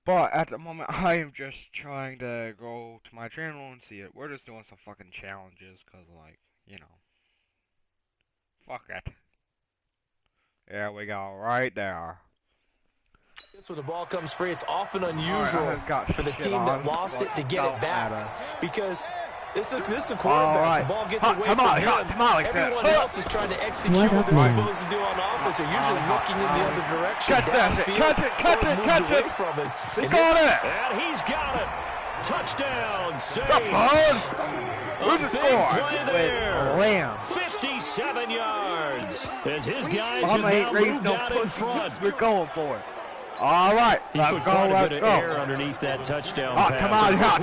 But at the moment, I am just trying to go to my channel and see it. We're just doing some fucking challenges, cause like, you know, fuck it. There we go, right there. When the ball comes free, it's often unusual for the team that lost it to get it back. Because this is a quarterback. The ball gets away from him. Everyone else is trying to execute what they're supposed to do on offense. They're usually looking in the other direction, downfield, or moved away from it. He got it! And he's got it! Touchdown, Saints! Who's the score? There. 57 yards. As his guys have now moved out in front. We're going for it. All right, let's go, let's go. Air underneath that touchdown pass.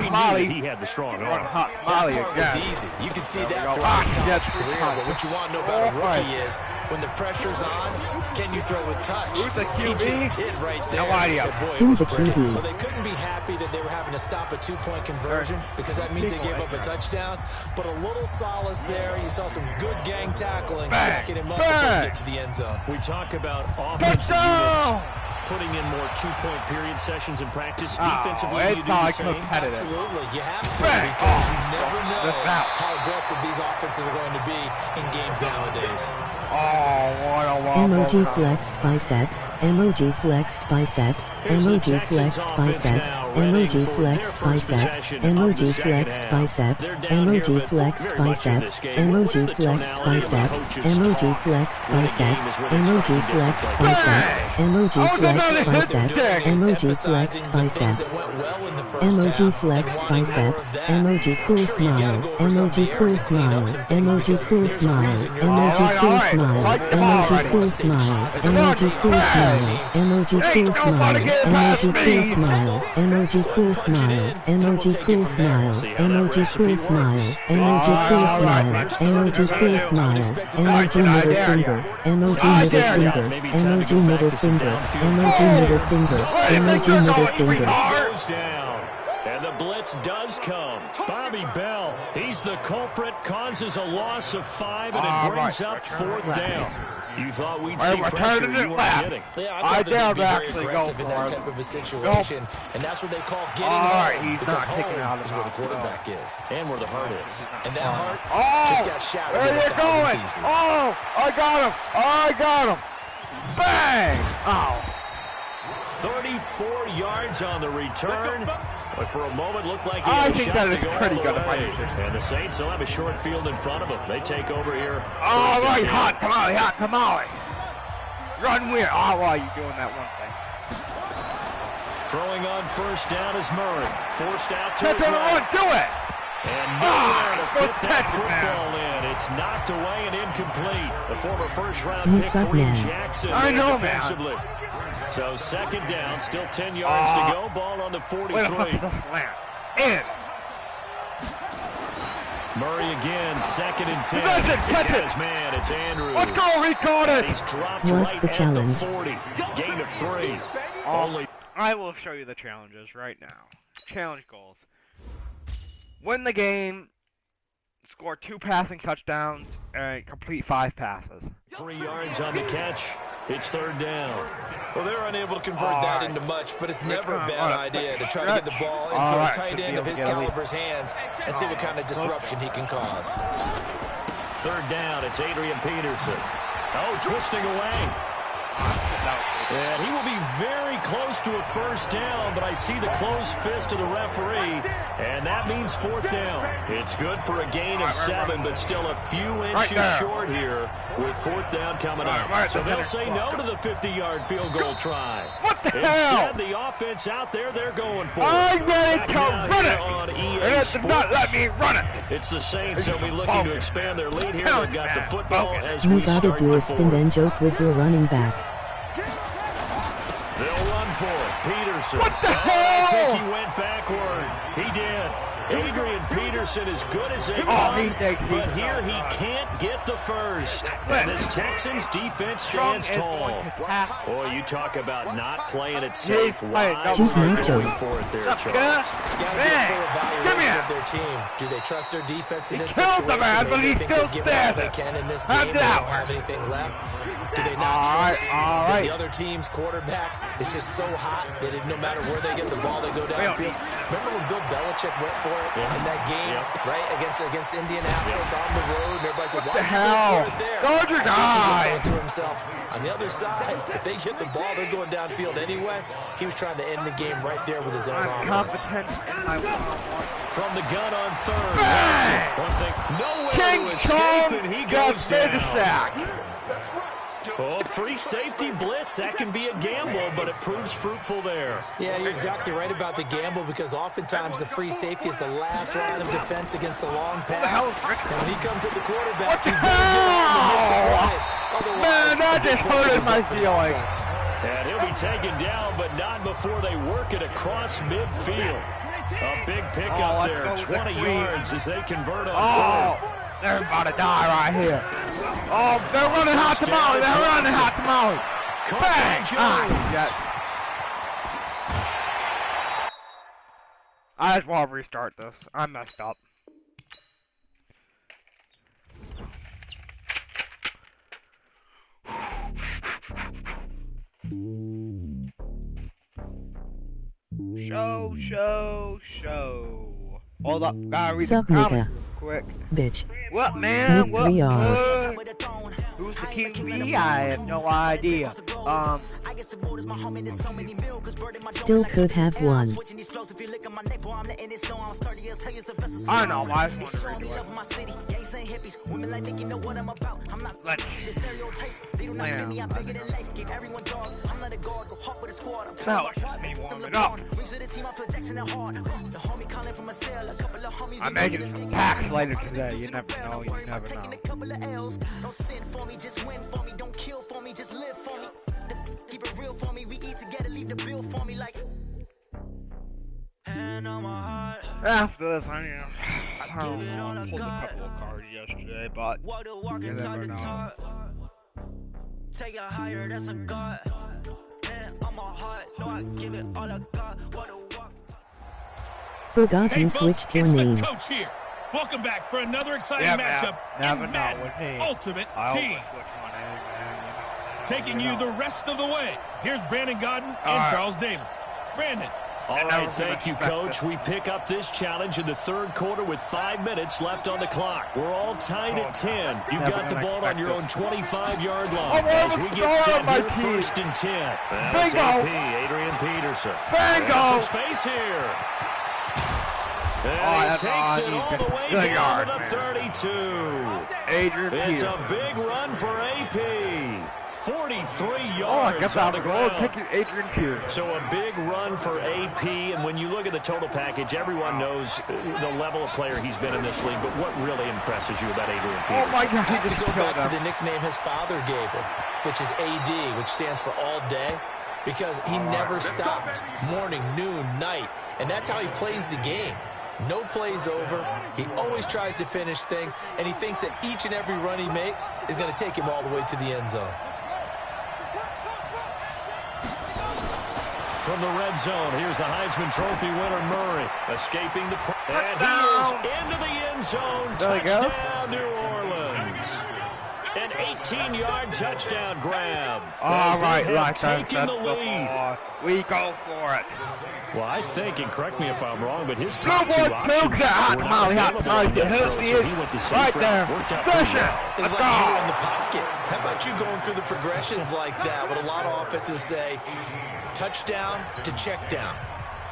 Tamale. He had the strong arm. Tamale again. It's easy. You can see that throughout his college career. But what you want to know about a rookie is when the pressure's on, can you throw with touch? Who's the QB? He just did right there. No idea. Who's the QB? Well, they couldn't be happy that they were having to stop a two-point conversion because that means they gave up a touchdown. But a little solace there. You saw some good gang tackling, stacking him up before you get to the end zone. We talk about offensive units putting in more two-point period sessions in practice. Defensively, you do the same. Absolutely, you have to because you never know how aggressive these offenses are going to be in games nowadays. Emoji flexed biceps, emoji flexed biceps, emoji flexed biceps, emoji flexed biceps, emoji flexed biceps, emoji flexed biceps, emoji flexed biceps, emoji flexed biceps, emoji flexed biceps, emoji flexed biceps, emoji flexed biceps, emoji flexed biceps, emoji cool smile, emoji cool smile, emoji cool smile, emoji cool smile. Emoji cool smile, emoji cool smile, emoji cool smile, emoji cool smile, emoji cool smile, emoji cool smile, emoji cool smile, emoji cool smile, emoji cool smile, emoji middle finger, emoji middle finger, emoji middle finger, emoji middle finger, emoji middle finger. Goes down, and the blitz does come. Bobby Bell, he's the culprit, causes a loss of 5, and it brings up 4th down. You thought we'd see pressure, you weren't kidding. Yeah, I thought they'd be very aggressive in that type of a situation, and that's what they call getting home, because home is where the quarterback is. And where the heart is. And that heart just got shattered in 1,000 pieces. Oh, I got him! I got him! Bang! Oh. 34 yards on the return, but for a moment looked like he had a shot to go all the way. And the Saints will have a short field in front of them. They take over here. All right, hot tamale. Run with. Oh, why are you doing that one thing? Throwing on first down is Murray. Forced out to his right. Do it. And nowhere to fit that football in. It's knocked away and incomplete. The former first-round pick, Kareem Jackson, defensively. So second down, still 10 yards to go. Ball on the 43. In. Murray again, 2nd and 10. Catch it. Man, it's Andrews. Let's go, record it. He's dropped right at the 40. Gain of 3. I will show you the challenges right now. Challenge goals. Win the game, score 2 passing touchdowns, and complete 5 passes. 3 yards on the catch. It's 3rd down. Well, they're unable to convert that into much, but it's never a bad idea to try to get the ball into a tight end of his caliber's hands and see what kind of disruption he can cause. 3rd down, it's Adrian Peterson. Oh, twisting away. And he will be very close to a first down, but I see the closed fist of the referee, and that means 4th down. It's good for a gain of 7, but still a few inches short here with 4th down coming up. So they'll say no to the 50-yard field goal try. What the hell? Instead, the offense out there, they're going for it. I'm ready to run it. And it did not let me run it. It's the Saints. They'll be looking to expand their lead here. They've got the football as you we start. You gotta do a spin and joke with your running back. They'll run for it. Peterson. What the hell? I think he went backward. He did. Adrian Peterson is good as they come, but here he can't get the first. And this Texans defense stands tall. Boy, you talk about not playing it safe. Why are they going for it there, Charles? It's got to be a full evaluation of their team. Do they trust their defense in this situation? They think they're giving all they can in this game. They don't have anything left. Do they not trust that the other team's quarterback is just so hot that no matter where they get the ball, they go downfield? Remember when Bill Belichick went for it in that game, right, against Indianapolis on the road? And everybody said, why did you go for it there? Guard your guy! He just thought to himself, on the other side, if they get the ball, they're going downfield anyway. He was trying to end the game right there with his own offense. From the gun on third. One thing, nowhere to escape, and he goes down. Oh, free safety blitz. That can be a gamble, but it proves fruitful there. Yeah, you're exactly right about the gamble because oftentimes the free safety is the last line of defense against a long pass. And when he comes at the quarterback, you better get on the hook to drive. Otherwise, man, that just hurted my feelings. And he'll be taken down, but not before they work it across midfield. A big pickup there, 20 yards as they convert on fourth. They're about to die right here. Oh, they're running hot tamale. They're running hot tamale. Bang! I just want to restart this. I messed up. Show. Hold up, gotta read the comments quick. Bitch. What, man? What? Good. Who's the QB? I have no idea. Still could have won. I don't know. I just want to read it. That was just me warming up. I'm making some packs later today. You never know. You never know. Don't sin for me, just win for me. Don't kill for me, just live for me. Keep it real for me. We eat together, leave the bill for me like. After this, I pulled a couple of cards yesterday, but you never know. Take it higher, that's a god. I'm a heart, no, I give it all I got. Forgot you switched your name. It's the coach here. Welcome back for another exciting matchup in Madden Ultimate Team. Taking you the rest of the way. Here's Brandon Godden and Charles Davis. Brandon. All right, thank you, Coach. We pick up this challenge in the third quarter with 5 minutes left on the clock. We're all tied at 10. You've got the ball on your own 25-yard line as we get set here, 1st and 10. That's AP, Adrian Peterson. Bingo! Some space here. And he takes it all the way down to the 32. Adrian Peterson. It's a big run for AP. 43 yards on the ground. Adrian Peterson. So a big run for AP, and when you look at the total package, everyone knows the level of player he's been in this league, but what really impresses you about Adrian Peterson? Oh my God, he just to go back to the nickname his father gave him, which is AD, which stands for all day, because he never stopped, morning, noon, night, and that's how he plays the game. No plays over. He always tries to finish things, and he thinks that each and every run he makes is going to take him all the way to the end zone. From the red zone, here's the Heisman Trophy winner, Murray, escaping the... And he is into the end zone. Touchdown, New Orleans. An 18-yard touchdown grab. All right, taking the lead. We go for it. Well, I think, and correct me if I'm wrong, but his top two options right there. It's like you're in the pocket. How about you going through the progressions like that? What a lot of offenses say, touchdown to check down.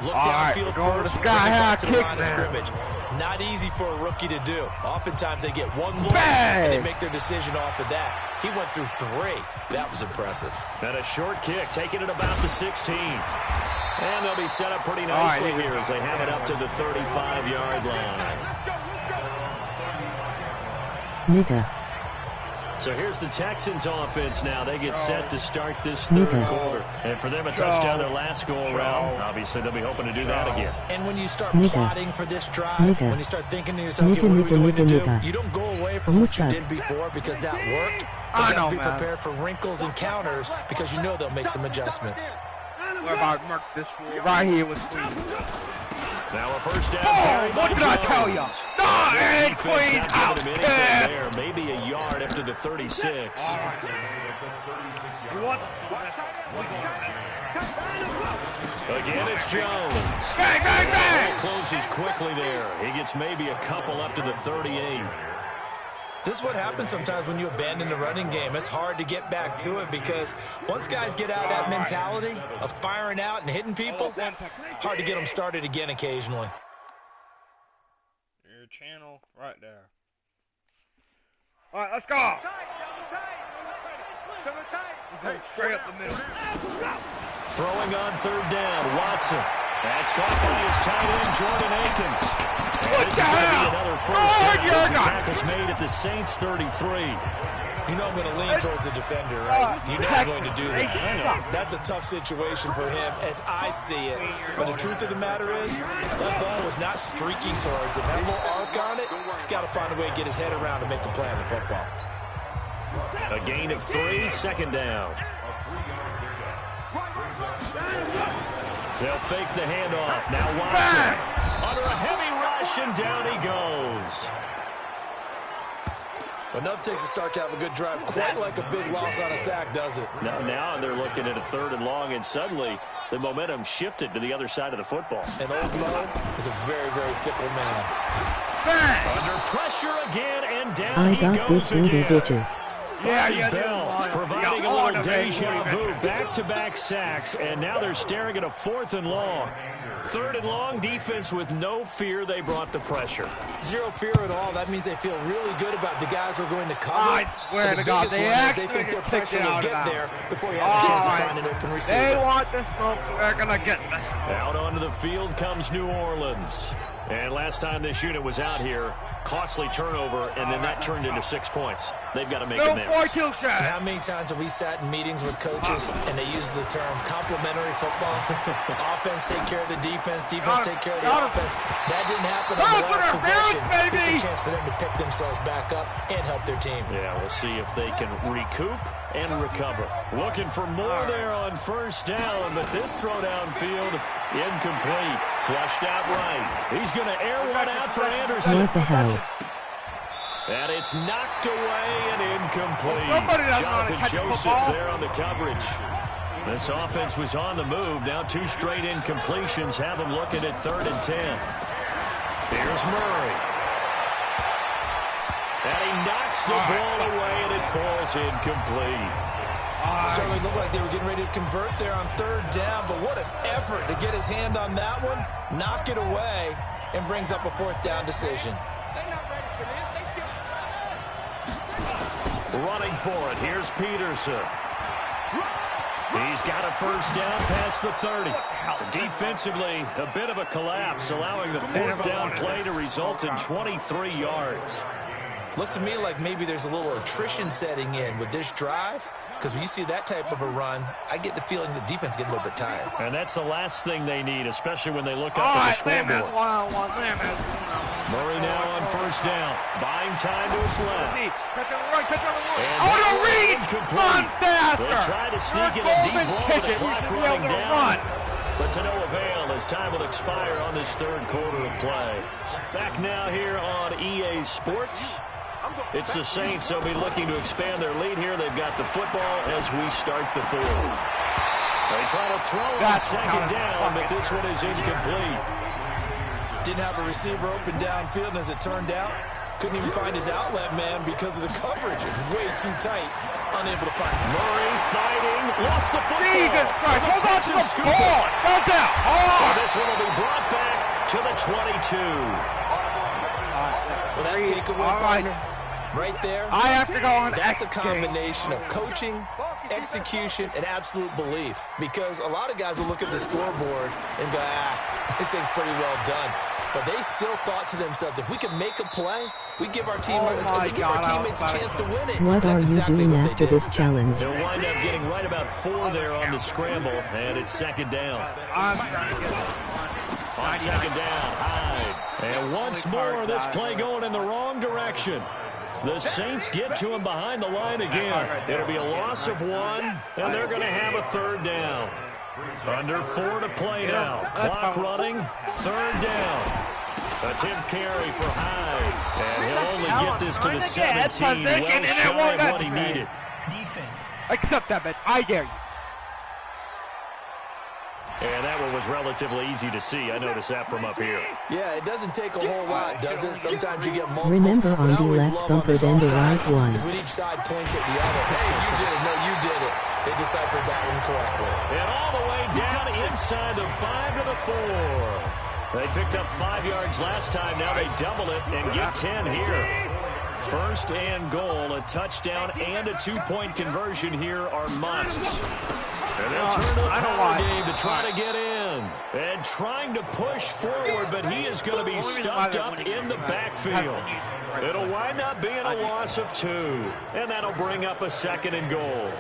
Look downfield first, back to the line of scrimmage. Not easy for a rookie to do. Oftentimes they get one look and they make their decision off of that. He went through 3. That was impressive. And a short kick, taking it about the 16. And they'll be set up pretty nicely here as they have it up to the 35-yard line. Nigga. So here's the Texans offense now. They get set to start this third quarter. And for them, a touchdown their last go-around. Obviously, they'll be hoping to do that again. And when you start plotting for this drive, when you start thinking to yourself, okay, what are we going to do? You don't go away from what you did before because that worked. But you have to be prepared for wrinkles and counters because you know they'll make some adjustments. What about Merc this fool right here with Queens? Now a first down. Oh, what did I tell you? No, and Queens out there. Maybe a yard up to the 36. Again, it's Jones. Bang, bang, bang! Closes quickly there. He gets maybe a couple up to the 38. This is what happens sometimes when you abandon the running game. It's hard to get back to it because once guys get out of that mentality of firing out and hitting people, hard to get them started again occasionally. Your channel right there. All right, let's go. Go straight up the middle. Throwing on third down, Watson. That's caught by his tight end, Jordan Akins. And this is going to be another first down. The tackle's made at the Saints 33. You know I'm going to lean towards the defender, right? You know I'm going to do that. That's a tough situation for him as I see it. But the truth of the matter is, that ball was not streaking towards him. That little arc on it, he's got to find a way to get his head around to make a play in football. A gain of 3, second down. They'll fake the handoff. Now Watson under a heavy rush, and down he goes. Enough takes a start to have a good drive. Quite like a big loss on a sack, does it? Now they're looking at a third and long, and suddenly the momentum shifted to the other side of the football. And Old Mo is a very, very fickle man. Under pressure again, and down he goes again. Yeah, Bell providing a little deja vu, back-to-back sacks, and now they're staring at a 4th and long. 3rd and long, defense with no fear. They brought the pressure. Zero fear at all. That means they feel really good about the guys who are going to cover. I swear to God, they think their pressure will get there before he has a chance to find an open receiver. They want the smoke, so they're going to get this. Out onto the field comes New Orleans. And last time this unit was out here, costly turnover, and then that turned into 6 points. They've got to make amends. How many times have we sat in meetings with coaches and they use the term complementary football? Offense take care of the defense, defense take care of the offense. That didn't happen on the last possession. It's a chance for them to pick themselves back up and help their team. Yeah, we'll see if they can recoup and recover. Looking for more there on first down, but this throw downfield, incomplete. Flushed out right. He's going to air one out for Anderson. What the hell? And it's knocked away and incomplete. Jonathan Joseph there on the coverage. This offense was on the move. Now 2 straight incompletions have them looking at 3rd and 10. Here's Murray. And he knocks the ball away, and it falls incomplete. Certainly looked like they were getting ready to convert there on 3rd down, but what an effort to get his hand on that one, knock it away, and brings up a 4th down decision. Running for it, here's Peterson. He's got a first down past the 30. Defensively, a bit of a collapse, allowing the 4th down play to result in 23 yards. Looks to me like maybe there's a little attrition setting in with this drive, because when you see that type of a run, I get the feeling the defense getting a little bit tired. And that's the last thing they need, especially when they look up at the scoreboard. Murray now on first down, buying time to his left. Catch on the right, catch on the right. And I want to read! Run faster! They try to sneak in a deep ball with the clock running down. But to no avail as time will expire on this 3rd quarter of play. Back now here on EA Sports. It's the Saints. They'll be looking to expand their lead here. They've got the football as we start the 4th. They try to throw on 2nd down, but this one is incomplete. Didn't have a receiver open downfield, and as it turned out, couldn't even find his outlet man because of the coverage. It was way too tight. Unable to find him. Murray fighting. Lost the football. Jesus Christ. Hold on to the ball. Go down. Oh, this one will be brought back to the 22. Well, that takeaway, partner, right there. I have to go on. That's a combination of coaching, execution, and absolute belief. Because a lot of guys will look at the scoreboard and go, this thing's pretty well done. but they still thought to themselves, if we can make a play, we give our team, give our teammates a chance to win it. What are you doing after this challenge? They'll wind up getting right about 4 there on the scramble, and it's second down. On second down, Hyde. And once more, this play going in the wrong direction. The Saints get to him behind the line again. It'll be a loss of 1, and they're going to have a third down. Under 4 to play now. Clock running, third down. A 10th carry for Hyde. And he'll only get this to the 17, well shy of what he needed. Defense. Accept that, bitch. I dare you. And that one was relatively easy to see. I noticed that from up here. Yeah, it doesn't take a whole lot, does it? Sometimes you get multiples. Remember, on the left bumper, then the right one. When each side points at the other. Hey, you did it. No, you did it. They deciphered that one correctly. And all the way down inside the 5 to the 4. They picked up 5 yards last time. Now they double it and get 10 here. First and goal, a touchdown and a 2-point conversion here are musts. And they'll turn to the power game to try to get in. And trying to push forward, but he is going to be stuffed up in the backfield. It'll wind up being a loss of 2. And that'll bring up a second and goal.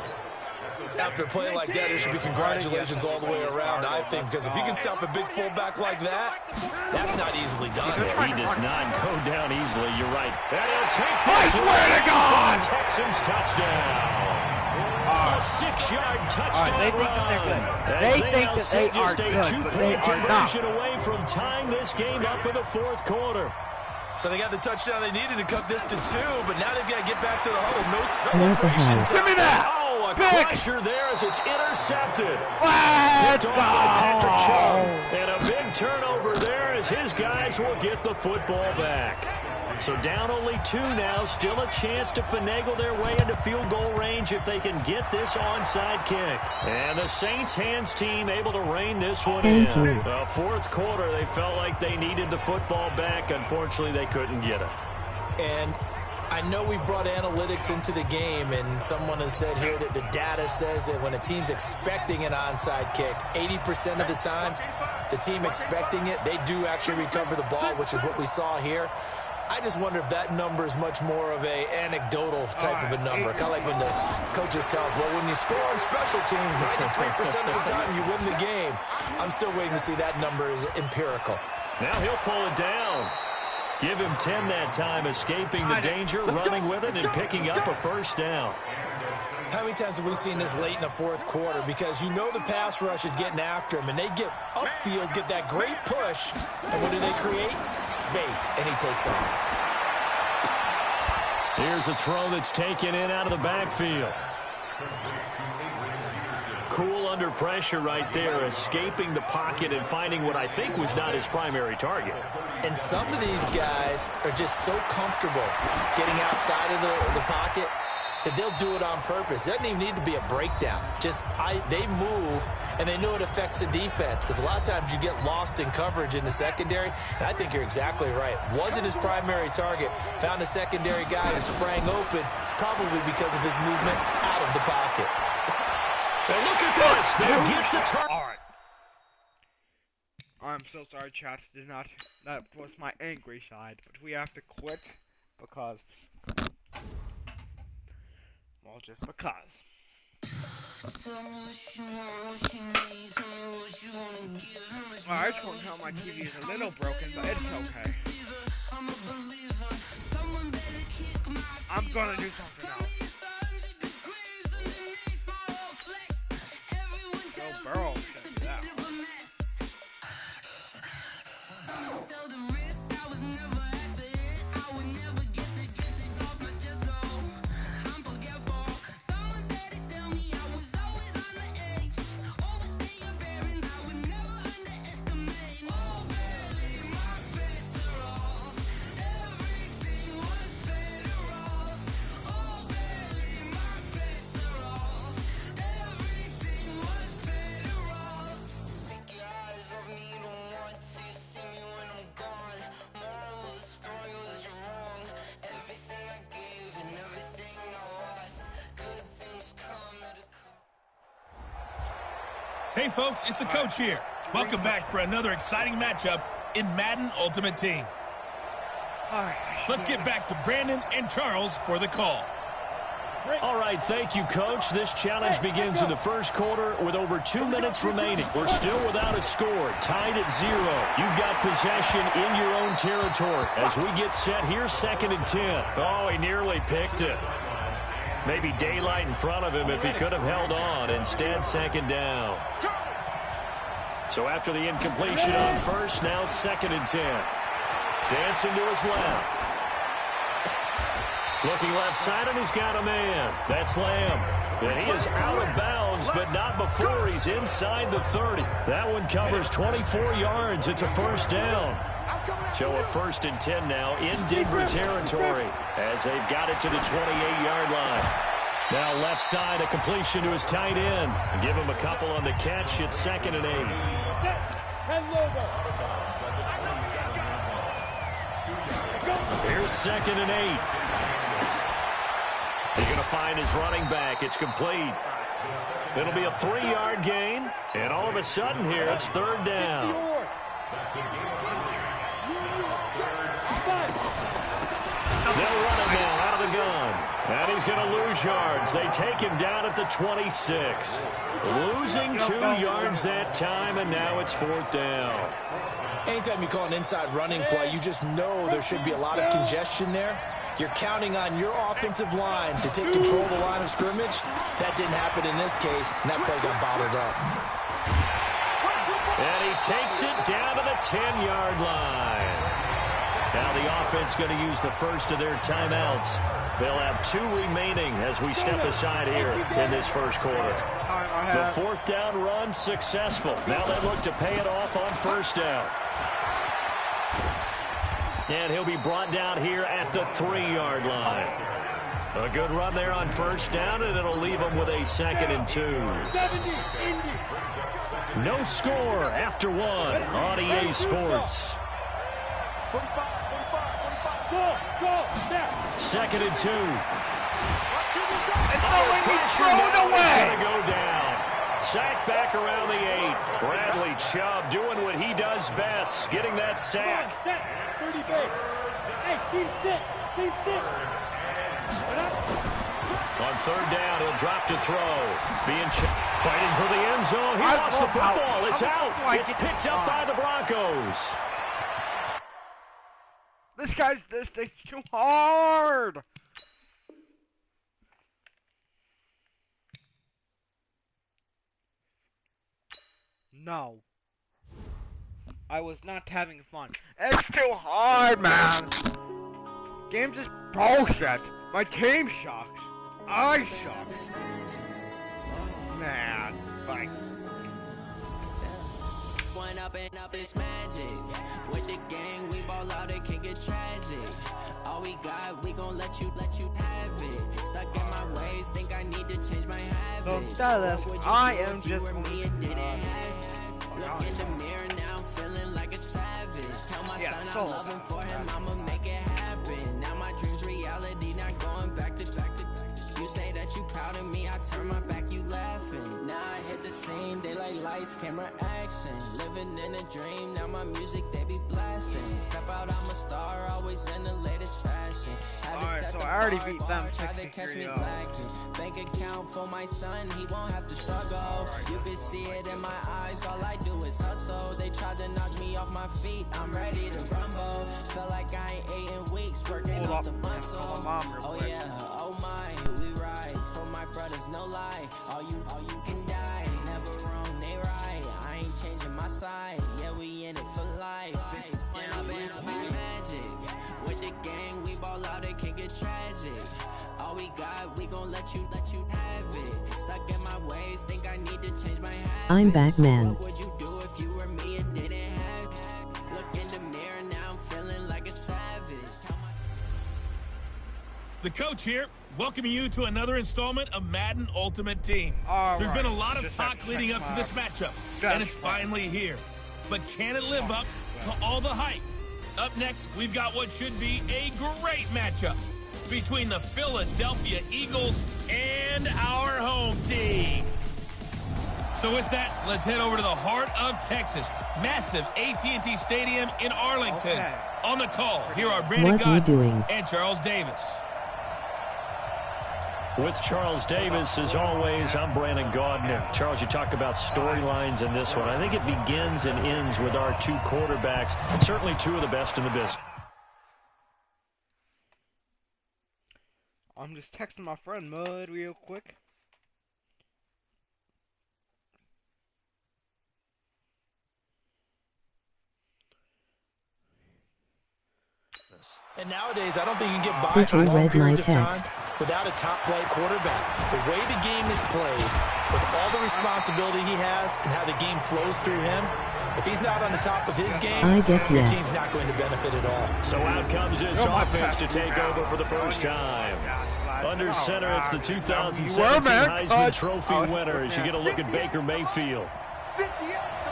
After a play like that, it should be congratulations all the way around, I think, because if you can stop a big fullback like that, that's not easily done. He does not go down easily, you're right. And he'll take this. I swear to God! Texans touchdown. A 6-yard touchdown run. They think that they are just a 2-point conversion away from tying this game up in the 4th quarter. So they got the touchdown they needed to cut this to 2, but now they've got to get back to the huddle. No celebration. Give me that! Oh, a pressure there as it's intercepted. Let's go! And a big turnover there as his guys will get the football back. So down only 2 now, still a chance to finagle their way into field goal range if they can get this onside kick. And the Saints hands team able to rein this one in. The 4th quarter, they felt like they needed the football back. Unfortunately, they couldn't get it. And I know we brought analytics into the game, and someone has said here that the data says that when a team's expecting an onside kick, 80% of the time, the team expecting it, they do actually recover the ball, which is what we saw here. I just wonder if that number is much more of a anecdotal type of a number. Kind of like when the coaches tell us, well, when you score on special teams, 93% of the time you win the game. I'm still waiting to see that number is empirical. Now he'll pull it down. Give him 10 that time, escaping the danger, running with it, and picking up a first down. How many times have we seen this late in the 4th quarter? Because you know the pass rush is getting after him, and they get upfield, get that great push, and what do they create? Space, and he takes off. Here's a throw that's taken in out of the backfield. Cool under pressure right there, escaping the pocket and finding what I think was not his primary target. And some of these guys are just so comfortable getting outside of the pocket that they'll do it on purpose. It doesn't even need to be a breakdown. Just they move, and they know it affects the defense, because a lot of times you get lost in coverage in the secondary, and I think you're exactly right. Wasn't his primary target. Found a secondary guy who sprang open, probably because of his movement out of the pocket. And look at this. They get the turn. All right. I'm so sorry, chat. That was my angry side, but we have to quit because... Well, just because. Well, I just want to tell my TV is a little broken, but it's okay. I'm gonna do something else. Joe Burrow should do that. Hey, folks, it's the coach here. Welcome back for another exciting matchup in Madden Ultimate Team. Let's get back to Brandon and Charles for the call. All right, thank you, Coach. This challenge begins in the first quarter with over 2 minutes remaining. We're still without a score, tied at 0. You've got possession in your own territory. As we get set here, 2nd and 10. Oh, he nearly picked it. Maybe daylight in front of him if he could have held on. Instead, 2nd down. So after the incompletion on first, now 2nd and 10. Dancing to his left. Looking left side, and he's got a man. That's Lamb. And he is out of bounds, but not before he's inside the 30. That one covers 24 yards. It's a first down. So a 1st and 10 now in Denver territory as they've got it to the 28-yard line. Now left side, a completion to his tight end. Give him a couple on the catch. It's 2nd and 8. Here's 2nd and 8. He's going to find his running back. It's complete. It'll be a 3-yard gain. And all of a sudden here, it's 3rd down. They'll run it now out of the gun. And he's going to lose yards. They take him down at the 26. Losing 2 yards that time, and now it's 4th down. Anytime you call an inside running play, you just know there should be a lot of congestion there. You're counting on your offensive line to take control of the line of scrimmage. That didn't happen in this case, and that play got bottled up. And he takes it down to the 10-yard line. Now the offense going to use the first of their timeouts. They'll have 2 remaining as we step aside here in this first quarter. The 4th down run successful. Now they look to pay it off on 1st down. And he'll be brought down here at the 3-yard line. A good run there on 1st down, and it'll leave him with a 2nd and 2. No score after 1 on EA Sports. 2nd and 2. It's thrown away. Going to go down. Sack back around the 8. Bradley Chubb doing what he does best, getting that sack. 30 base. Hey, team 6. Team 6. On 3rd down, he'll drop to throw. Fighting for the end zone. He lost the football. It's out. It's picked up by the Broncos. This thing's too hard. No. I was not having fun. It's too hard, man. Game's just bullshit. My team sucks. I suck. Man, thanks. One up and up is magic. With the gang, we ball out, it can get tragic. All we got, we gon' let you have it. Stuck in my ways, think I need to change my habits. So instead of this, I am just me and didn't have. Look in the mirror now, I'm feeling like a savage. Tell my son I love him, for him I'ma make it happen. Now my dreams reality, not going back to back to back. You say that you proud of me, I turn my back, you laughing. Now I hit the scene, they like lights, camera, action. Living in a dream, now my music they be blasting. Step out, I'm a star, always in the latest fashion. Alright, so I already beat them 63-0. Bank account for my son, he won't have to struggle. You can see it in my eyes, all I do is hustle. They tried to knock me off my feet, I'm ready to rumble. Feel like I ain't ate in weeks, working off the muscle. Oh yeah, oh my, we ride for my brothers, no lie. All you can die, never wrong, they right. I ain't changing my side, yeah, we in it for life. And I've been magic. With the gang, we ball out, it can get tragic. All we got, we gon' let you have it. Stuck in my ways, think I need to change my habits. I'm back, man. What would you do if you were me and didn't have? Look in the mirror, now I'm feeling like a savage. The coach here, welcoming you to another installment of Madden Ultimate Team. There's been a lot of talk leading up to this matchup, and it's finally here. But can it live up to all the hype? Up next, we've got what should be a great matchup between the Philadelphia Eagles and our home team. So with that, let's head over to the heart of Texas. Massive AT&T Stadium in Arlington. Okay. On the call, here are Brandon Gaudin and Charles Davis. With Charles Davis, as always, I'm Brandon Gaudin. Charles, you talked about storylines in this one. I think it begins and ends with our two quarterbacks, and certainly two of the best in the business. I'm just texting my friend Mud real quick. And nowadays, I don't think you can get by for long periods of time without a top-flight quarterback. The way the game is played, with all the responsibility he has and how the game flows through him, if he's not on the top of his game, your team's not going to benefit at all. So out comes his offense to take over for the first time. Under center, it's the 2017 Heisman Trophy winner as you get a look at Baker Mayfield.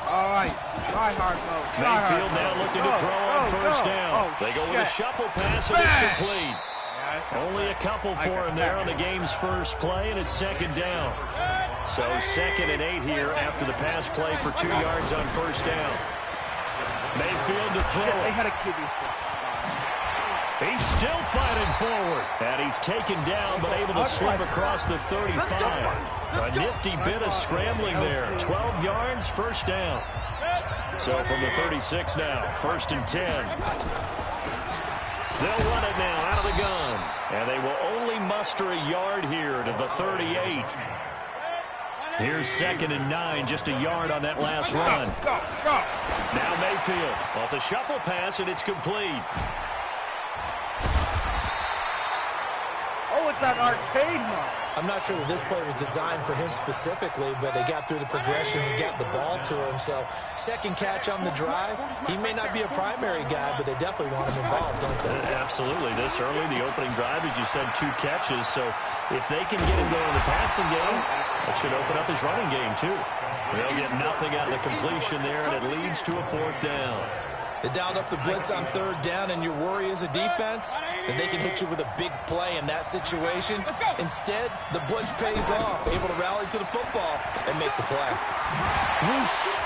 All right, try hard mode. Mayfield now looking to throw on first down. They go with a shuffle pass, and it's complete. Only a couple for him there on the game's first play, and it's second down. So 2nd and 8 here after the pass play for 2 yards on first down. Mayfield to throw it. He's still fighting forward, and he's taken down but able to slip across the 35. A nifty bit of scrambling there. 12 yards, first down. So from the 36 now, 1st and 10. They'll run it now out of the gun, and they will only muster a yard here to the 38. Here's 2nd and 9, just a yard on that last run. Now Mayfield. Well, it's a shuffle pass, and it's complete. Oh, it's an arcade mode. I'm not sure that this play was designed for him specifically, but they got through the progressions and got the ball to him. So, second catch on the drive. He may not be a primary guy, but they definitely want him involved, don't they? Absolutely. This early, the opening drive, as you said, 2 catches. So, if they can get him going in the passing game, that should open up his running game, too. They'll get nothing out of the completion there, and it leads to a 4th down. They dialed up the blitz on 3rd down, and your worry as a defense that they can hit you with a big play in that situation. Instead, the blitz pays off, able to rally to the football and make the play. Whoosh!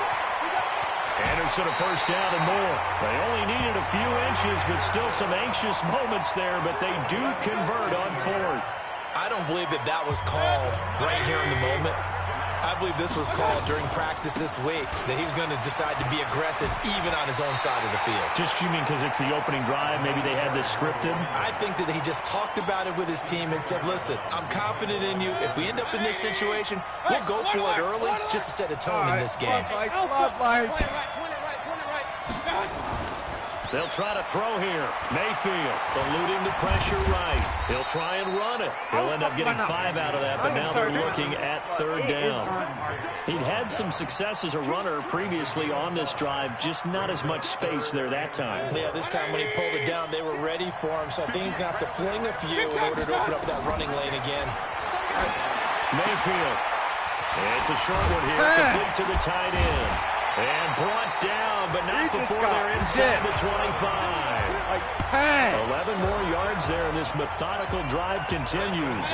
Anderson a first down and more. They only needed a few inches, but still some anxious moments there, but they do convert on 4th. I don't believe that that was called right here in the moment. I believe this was called during practice this week, that he was going to decide to be aggressive even on his own side of the field. Just, you mean because it's the opening drive? Maybe they had this scripted? I think that he just talked about it with his team and said, listen, I'm confident in you. If we end up in this situation, we'll go for it early just to set a tone in this game. They'll try to throw here. Mayfield eluding the pressure right. He'll try and run it. He'll end up getting 5 out of that, but now they're looking at 3rd down. He'd had some success as a runner previously on this drive, just not as much space there that time. Yeah, this time when he pulled it down, they were ready for him, so I think he's going to have to fling a few in order to open up that running lane again. Mayfield. It's a short one here, complete to the tight end. And brought down, but not before they're inside the 25. 11 more yards there, and this methodical drive continues.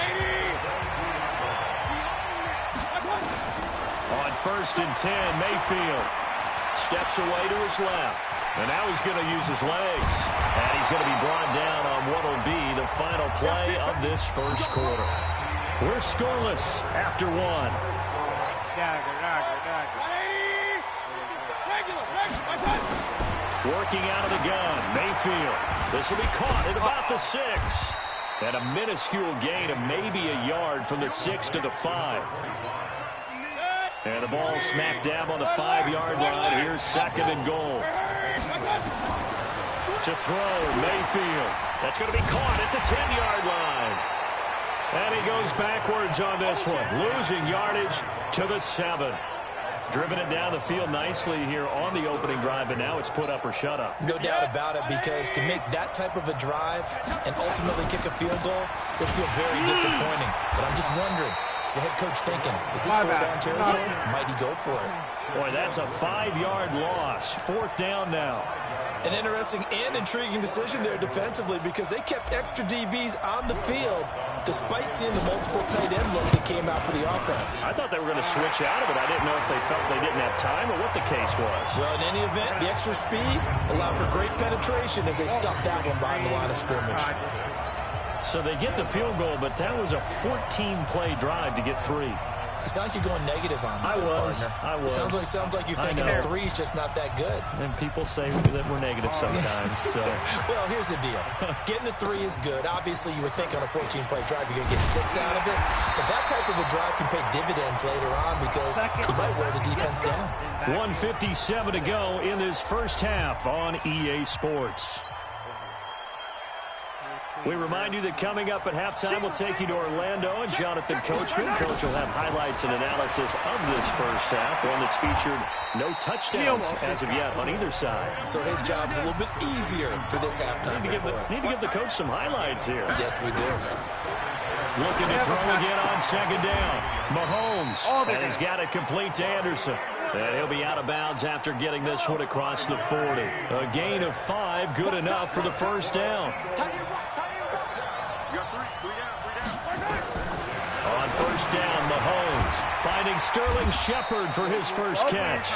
On 1st and 10, Mayfield steps away to his left. And now he's going to use his legs. And he's going to be brought down on what will be the final play of this first quarter. We're scoreless after 1. Working out of the gun, Mayfield. This will be caught at about the 6. And a minuscule gain of maybe a yard from the 6 to the 5. And the ball smack dab on the 5-yard line. Here's 2nd and goal. To throw, Mayfield. That's going to be caught at the 10-yard line. And he goes backwards on this one. Losing yardage to the 7. Driven it down the field nicely here on the opening drive, but now it's put up or shut up. No doubt about it, because to make that type of a drive and ultimately kick a field goal would feel very disappointing. But I'm just wondering, is the head coach thinking, is this 4th down territory? Might he go for it? Boy, that's a 5-yard loss. 4th down now. An interesting and intriguing decision there defensively because they kept extra DBs on the field despite seeing the multiple tight end look that came out for the offense. I thought they were going to switch out of it. I didn't know if they felt they didn't have time or what the case was. Well, in any event, the extra speed allowed for great penetration as they stuffed that one behind the line of scrimmage. So they get the field goal, but that was a 14-play drive to get 3. It's not like you're going negative on me. I was. Sounds like you're thinking a 3 is just not that good. And people say that we're negative sometimes. So. Well, here's the deal. Getting the 3 is good. Obviously, you would think on a 14-play drive you're going to get 6 out of it. But that type of a drive can pay dividends later on because you might wear the defense down. 1:57 to go in this first half on EA Sports. We remind you that coming up at halftime, we'll take you to Orlando and Jonathan Coachman. Coach will have highlights and analysis of this first half, one that's featured no touchdowns as of yet on either side. So his job's a little bit easier for this halftime. Need to give the coach some highlights here. Yes, we do. Looking to throw again on second down. Mahomes, and he's got it complete to Anderson. And he'll be out of bounds after getting this one across the 40. A gain of 5, good enough for the first down. On first down, Mahomes finding Sterling Shepard for his first catch.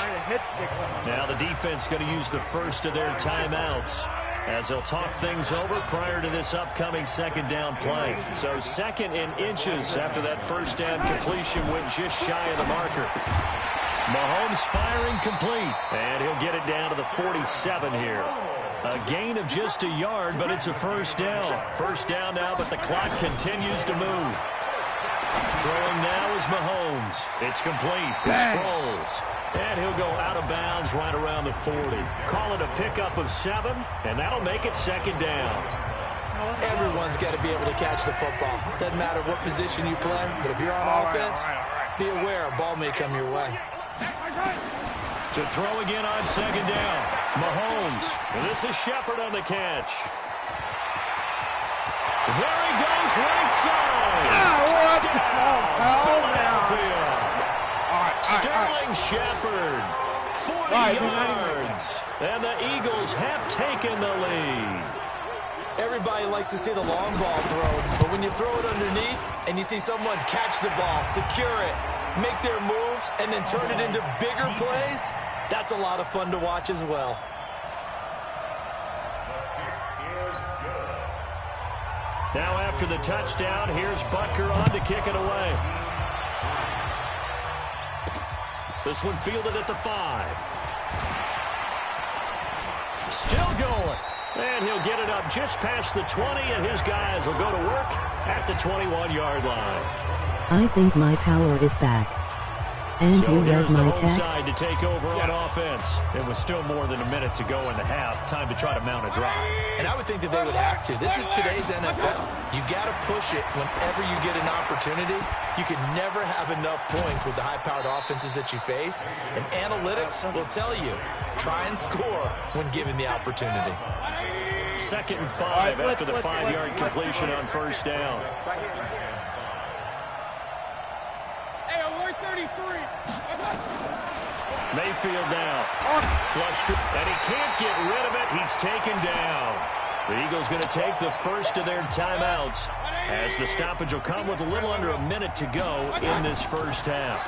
Now the defense going to use the first of their timeouts as they'll talk things over prior to this upcoming second down play. So 2nd and inches after that first down completion went just shy of the marker. Mahomes firing complete, and he'll get it down to the 47 here. A gain of just a yard, but it's a first down. First down now, but the clock continues to move. Throwing now is Mahomes. It's complete. It Sproles. And he'll go out of bounds right around the 40. Call it a pickup of 7, and that'll make it second down. Everyone's got to be able to catch the football. Doesn't matter what position you play, but if you're on offense, be aware a ball may come your way. To throw again on second down. Mahomes. And this is Shepard on the catch. There he goes, right side. Touchdown, Philadelphia. Sterling Shepard, 40 yards. And the Eagles have taken the lead. Everybody likes to see the long ball thrown, but when you throw it underneath and you see someone catch the ball, secure it, make their moves, and then turn it into bigger plays, that's a lot of fun to watch as well. Now after the touchdown, here's Butker on to kick it away. This one fielded at the 5. Still going. And he'll get it up just past the 20, and his guys will go to work at the 21-yard line. I think my power is back. And so you read my text. Side to take over on offense. It was still more than a minute to go in the half. Time to try to mount a drive. And I would think that they would have to. This is today's NFL. You got to push it whenever you get an opportunity. You can never have enough points with the high-powered offenses that you face. And analytics will tell you, try and score when given the opportunity. 2nd and 5 after the 5-yard completion on first down. Mayfield now. Flushed, and he can't get rid of it. He's taken down. The Eagles going to take the first of their timeouts as the stoppage will come with a little under a minute to go in this first half.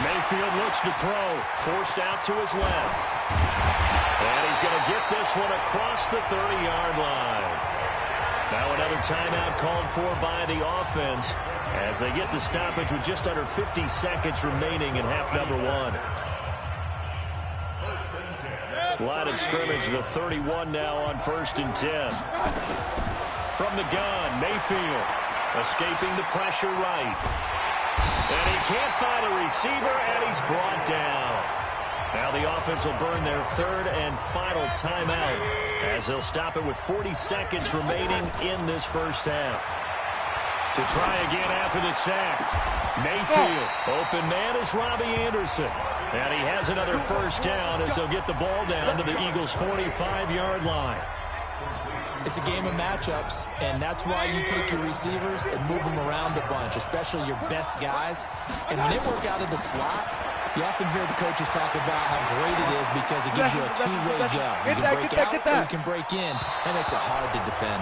Mayfield looks to throw. Forced out to his left. And he's going to get this one across the 30-yard line. Now another timeout called for by the offense as they get the stoppage with just under 50 seconds remaining in half number 1. Line of scrimmage, the 31 now on 1st and 10. From the gun, Mayfield escaping the pressure right. And he can't find a receiver, and he's brought down. Now the offense will burn their 3rd and final timeout as they'll stop it with 40 seconds remaining in this first half. To try again after the sack. Mayfield, open man is Robbie Anderson. And he has another first down as they'll get the ball down to the Eagles' 45-yard line. It's a game of matchups, and that's why you take your receivers and move them around a bunch, especially your best guys. And when they work out of the slot, You often hear the coaches talk about how great it is because it gives you a two-way go. You can break out or you can break in. That makes it hard to defend.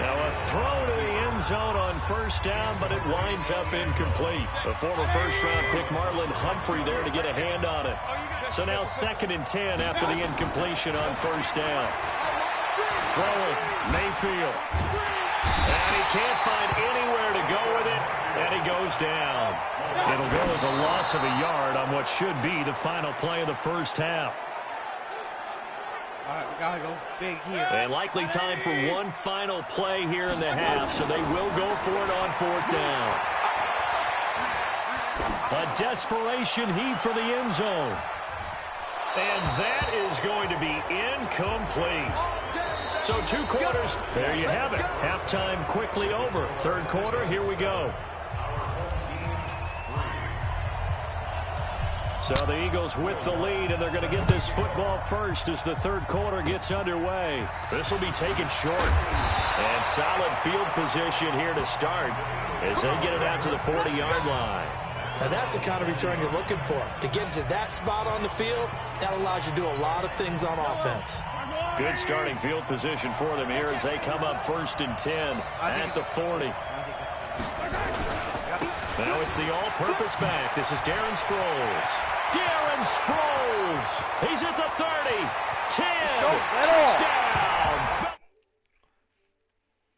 Now a throw to the end zone on first down, but it winds up incomplete. The former first-round pick Marlon Humphrey there to get a hand on it. So now 2nd and 10 after the incompletion on first down. Throwing, Mayfield. And he can't find anywhere to go with it, and he goes down. It'll go as a loss of a yard on what should be the final play of the first half. All right, we gotta go big here. And likely time for one final play here in the half, so they will go for it on 4th down. A desperation heave for the end zone. And that is going to be incomplete. So 2 quarters, there you have it. Halftime quickly over. 3rd quarter, here we go. So the Eagles with the lead, and they're going to get this football first as the 3rd quarter gets underway. This will be taken short. And solid field position here to start as they get it out to the 40-yard line. Now that's the kind of return you're looking for. To get to that spot on the field, that allows you to do a lot of things on offense. Good starting field position for them here as they come up 1st and 10 at the 40. Now it's the all-purpose back. This is Darren Sproles. Darren Sproles. He's at the 30. 10. Touchdown.